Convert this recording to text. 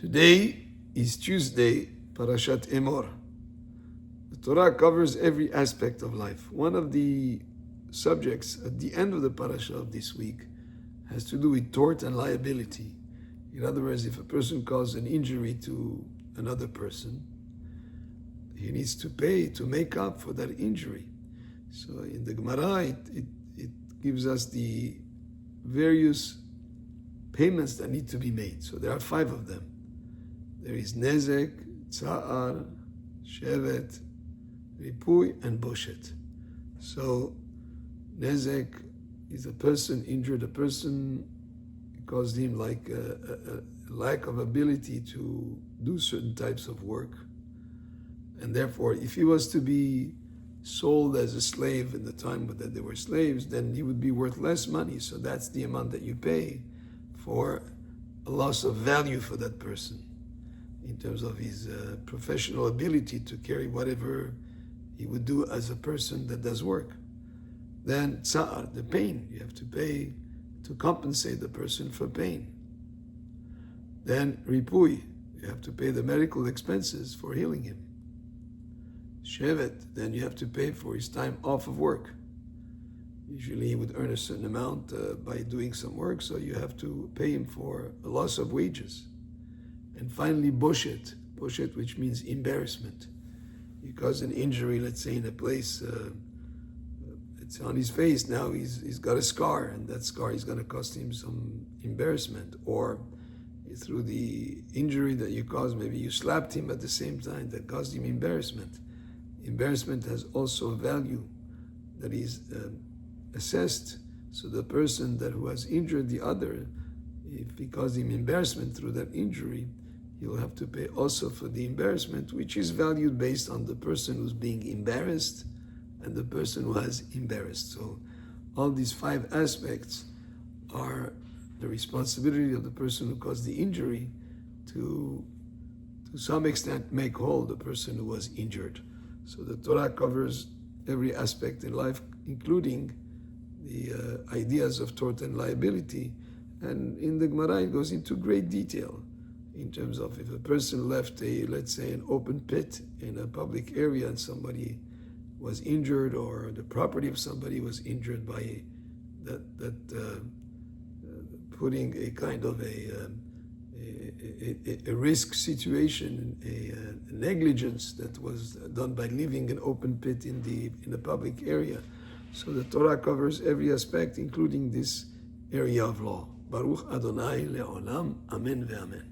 Today is Tuesday, Parashat Emor. The Torah covers every aspect of life. One of the subjects at the end of the Parashah of this week has to do with tort and liability. In other words, if a person causes an injury to another person, he needs to pay to make up for that injury. So in the Gemara, it gives us the various payments that need to be made. So there are 5 of them. There is Nezek, Tsa'ar, Shevet, Ripui, and Boshet. So Nezek is a person injured, a person caused him like a lack of ability to do certain types of work. And therefore, if he was to be sold as a slave in the time that they were slaves, then he would be worth less money. So that's the amount that you pay for a loss of value for that person in terms of his professional ability to carry whatever he would do as a person that does work. Then tsa'ar, the pain, you have to pay to compensate the person for pain. Then ripui, you have to pay the medical expenses for healing him. Shevet, then you have to pay for his time off of work. Usually he would earn a certain amount by doing some work, so you have to pay him for a loss of wages. And finally, boshet, which means embarrassment. You cause an injury, let's say in a place, it's on his face, now he's got a scar, and that scar is going to cost him some embarrassment. Or through the injury that you caused, maybe you slapped him at the same time, that caused him embarrassment. Embarrassment has also a value that is assessed. So the person who has injured the other, if he caused him embarrassment through that injury, he'll have to pay also for the embarrassment, which is valued based on the person who's being embarrassed and the person who has embarrassed. So all these 5 aspects are the responsibility of the person who caused the injury to some extent make whole the person who was injured. So the Torah covers every aspect in life, including the ideas of tort and liability. And in the Gemara, it goes into great detail in terms of if a person left let's say an open pit in a public area and somebody was injured, or the property of somebody was injured by putting a kind of a risk situation, a negligence that was done by leaving an open pit in the public area. So the Torah covers every aspect, including this area of law. Baruch Adonai le'olam, amen ve'amen.